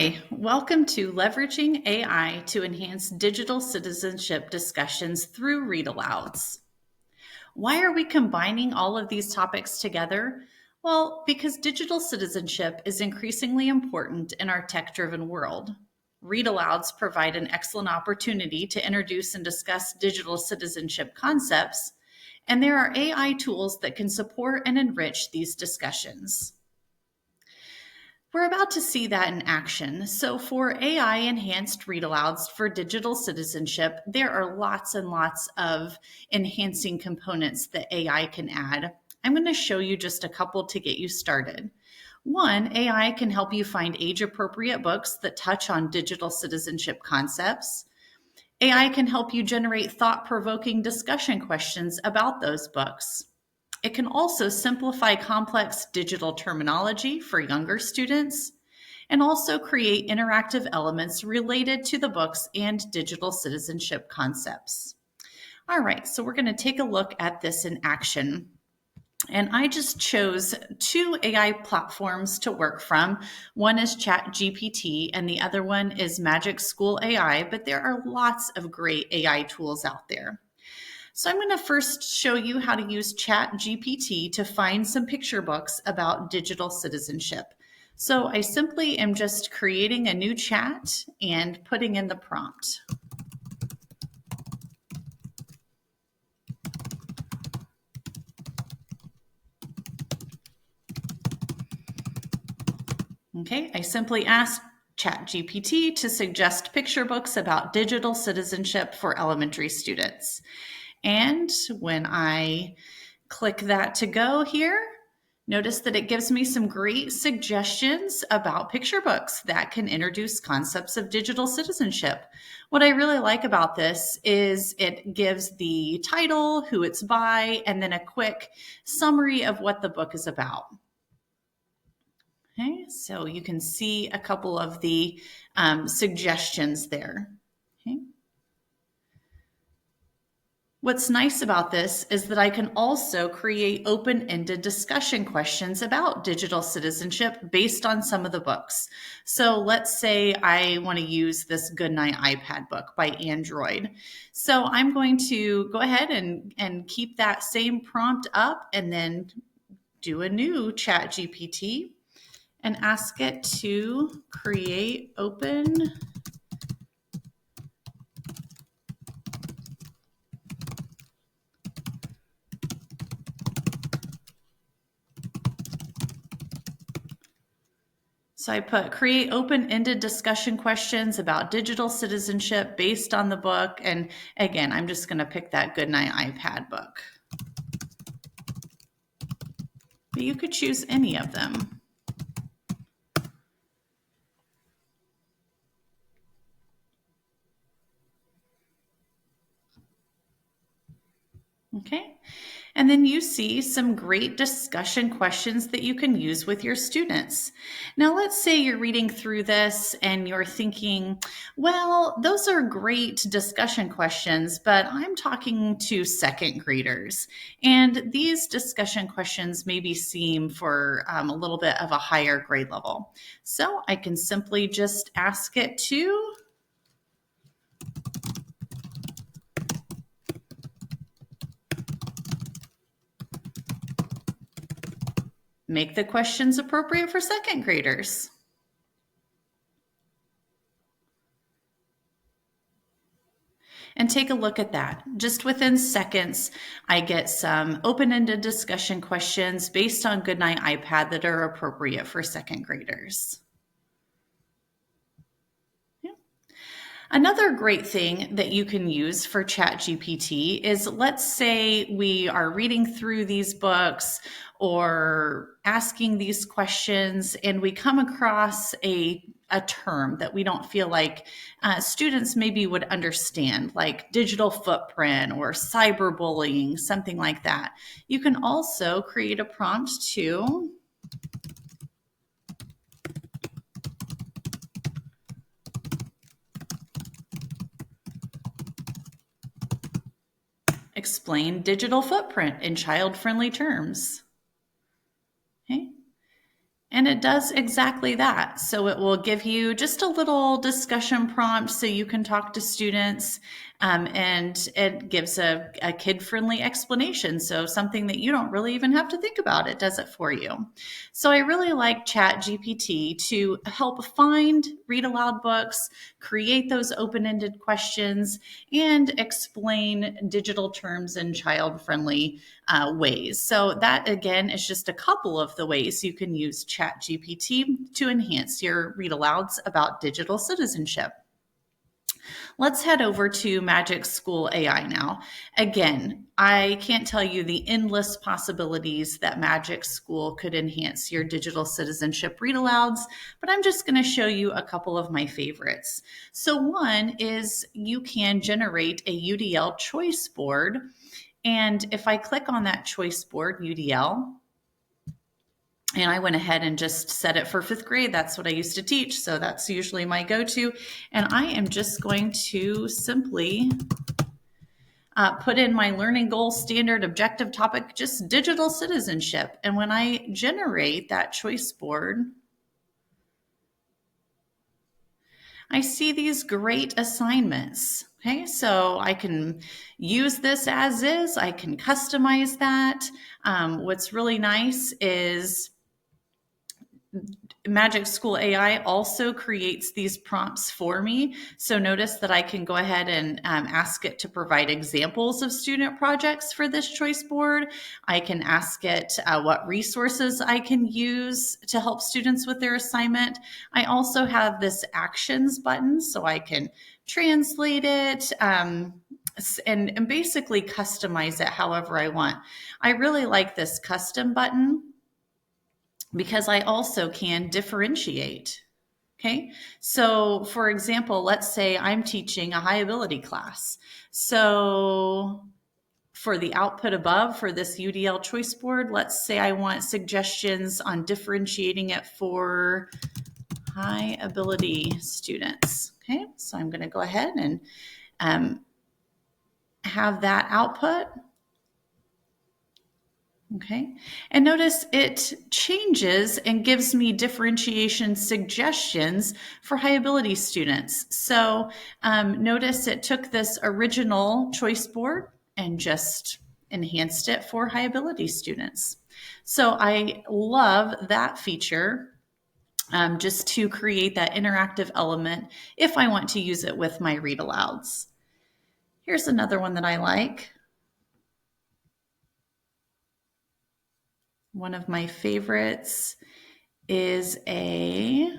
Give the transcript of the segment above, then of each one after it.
Hi, welcome to Leveraging AI to Enhance Digital Citizenship Discussions through Read-Alouds. Why are we combining all of these topics together? Well, because digital citizenship is increasingly important in our tech-driven world. Read-Alouds provide an excellent opportunity to introduce and discuss digital citizenship concepts, and there are AI tools that can support and enrich these discussions. We're about to see that in action. So for AI-enhanced read-alouds for digital citizenship, there are lots and lots of enhancing components that AI can add. I'm going to show you just a couple to get you started. One, AI can help you find age-appropriate books that touch on digital citizenship concepts. AI can help you generate thought-provoking discussion questions about those books. It can also simplify complex digital terminology for younger students and also create interactive elements related to the books and digital citizenship concepts. All right, so we're going to take a look at this in action. And I just chose two AI platforms to work from. One is ChatGPT and the other one is Magic School AI, but there are lots of great AI tools out there. So I'm going to first show you how to use ChatGPT to find some picture books about digital citizenship. So I simply am just creating a new chat and putting in the prompt. Okay, I simply asked ChatGPT to suggest picture books about digital citizenship for elementary students. And when I click that to go here, notice that it gives me some great suggestions about picture books that can introduce concepts of digital citizenship. What I really like about this is it gives the title, who it's by, and then a quick summary of what the book is about. Okay, so you can see a couple of the suggestions there. Okay. What's nice about this is that I can also create open-ended discussion questions about digital citizenship based on some of the books. So let's say I want to use this Goodnight iPad book by Android. So I'm going to go ahead and keep that same prompt up and then do a new ChatGPT and ask it to create open So I put create open-ended discussion questions about digital citizenship based on the book. And again, I'm just going to pick that Goodnight iPad book. But you could choose any of them. Okay. And then you see some great discussion questions that you can use with your students. Now, let's say you're reading through this and you're thinking, well, those are great discussion questions, but I'm talking to second graders. And these discussion questions maybe seem for a little bit of a higher grade level. So I can simply just ask it to make the questions appropriate for second graders. And take a look at that. Just within seconds, I get some open-ended discussion questions based on Goodnight iPad that are appropriate for second graders. Another great thing that you can use for ChatGPT is, let's say we are reading through these books or asking these questions and we come across a term that we don't feel like students maybe would understand, like digital footprint or cyberbullying, something like that. You can also create a prompt to explain digital footprint in child-friendly terms. Okay. And And it does exactly that. So it will give you just a little discussion prompt so you can talk to students, and it gives a kid-friendly explanation. So something that you don't really even have to think about, it does it for you. So I really like ChatGPT to help find read aloud books, create those open-ended questions, and explain digital terms in child-friendly ways. So that, again, is just a couple of the ways you can use ChatGPT to enhance your read alouds about digital citizenship. Let's head over to Magic School AI now. Again, I can't tell you the endless possibilities that Magic School could enhance your digital citizenship read alouds, but I'm just going to show you a couple of my favorites. So one is you can generate a UDL choice board. And if I click on that choice board, UDL, and I went ahead and just set it for 5th grade. That's what I used to teach. So that's usually my go-to. And I am just going to simply put in my learning goal, standard, objective, topic, just digital citizenship. And when I generate that choice board, I see these great assignments. Okay, so I can use this as is. I can customize that. What's really nice is Magic School AI also creates these prompts for me. So notice that I can go ahead and ask it to provide examples of student projects for this choice board. I can ask it what resources I can use to help students with their assignment. I also have this actions button, so I can translate it and basically customize it however I want. I really like this custom button because I also can differentiate. Okay, so for example, let's say I'm teaching a high ability class. So for the output above for this UDL choice board, let's say I want suggestions on differentiating it for high ability students. Okay, so I'm going to go ahead and have that output. Okay, and notice it changes and gives me differentiation suggestions for high ability students. So notice it took this original choice board and just enhanced it for high ability students. So I love that feature, just to create that interactive element if I want to use it with my read alouds. Here's another one that I like. One of my favorites is a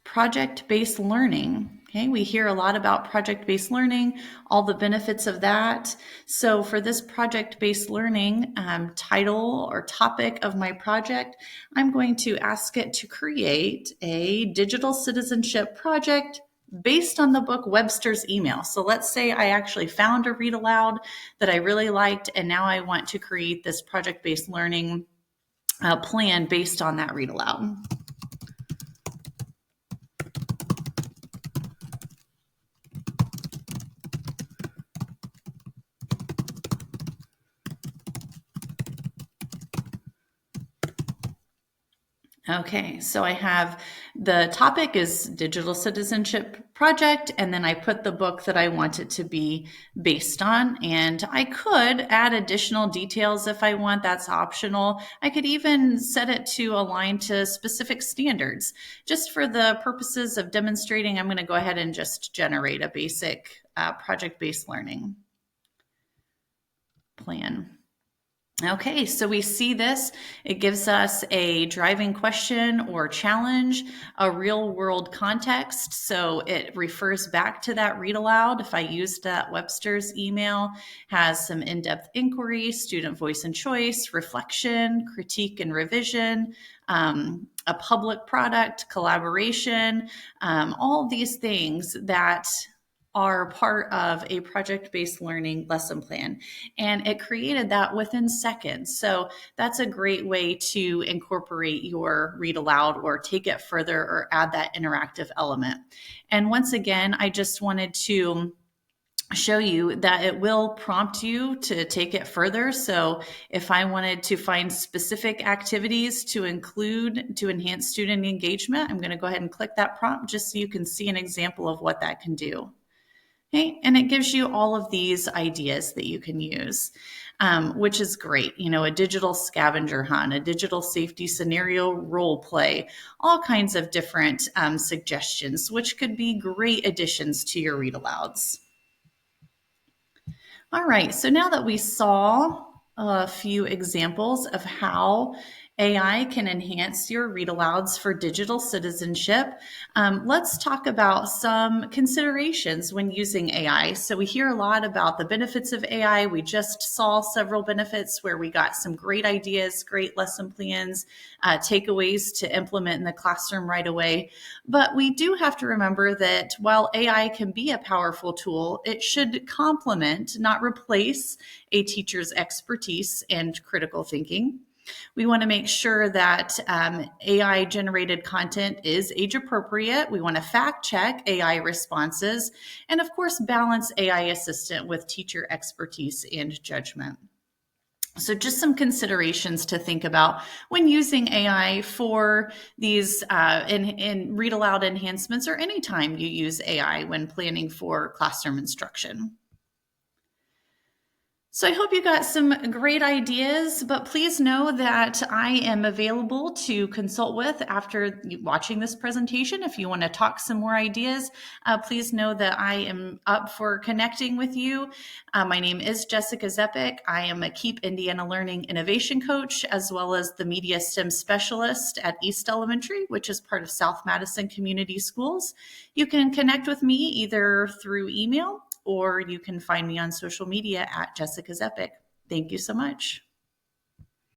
project-based learning. Okay, we hear a lot about project-based learning, all the benefits of that. So for this project-based learning title or topic of my project, I'm going to ask it to create a digital citizenship project based on the book Webster's Email. So let's say I actually found a read aloud that I really liked, and now I want to create this project-based learning plan based on that read aloud. Okay, so I have the topic is digital citizenship project, and then I put the book that I want it to be based on. And I could add additional details if I want, that's optional. I could even set it to align to specific standards. Just for the purposes of demonstrating, I'm going to go ahead and just generate a basic project-based learning plan. Okay, so we see this. It gives us a driving question or challenge, a real world context. So it refers back to that read aloud. If I used that Webster's email, has some in-depth inquiry, student voice and choice, reflection, critique and revision, a public product, collaboration, all these things that are part of a project-based learning lesson plan. And it created that within seconds. So that's a great way to incorporate your read aloud or take it further or add that interactive element. And once again, I just wanted to show you that it will prompt you to take it further. So if I wanted to find specific activities to include to enhance student engagement, I'm going to go ahead and click that prompt just so you can see an example of what that can do. Okay, and it gives you all of these ideas that you can use, which is great. You know, a digital scavenger hunt, a digital safety scenario role play, all kinds of different suggestions, which could be great additions to your read alouds. All right, so now that we saw a few examples of how AI can enhance your read alouds for digital citizenship, let's talk about some considerations when using AI. So, we hear a lot about the benefits of AI. We just saw several benefits where we got some great ideas, great lesson plans, takeaways to implement in the classroom right away. But we do have to remember that while AI can be a powerful tool, it should complement, not replace, a teacher's expertise and critical thinking. We want to make sure that AI generated content is age appropriate. We want to fact check AI responses and, of course, balance AI assistant with teacher expertise and judgment. So, just some considerations to think about when using AI for these in read aloud enhancements, or anytime you use AI when planning for classroom instruction. So I hope you got some great ideas, but please know that I am available to consult with after watching this presentation. If you want to talk some more ideas, please know that I am up for connecting with you. My name is Jessica Zepik. I am a Keep Indiana Learning Innovation Coach, as well as the Media STEM Specialist at East Elementary, which is part of South Madison Community Schools. You can connect with me either through email, or you can find me on social media at Jessica Zepik. Thank you so much.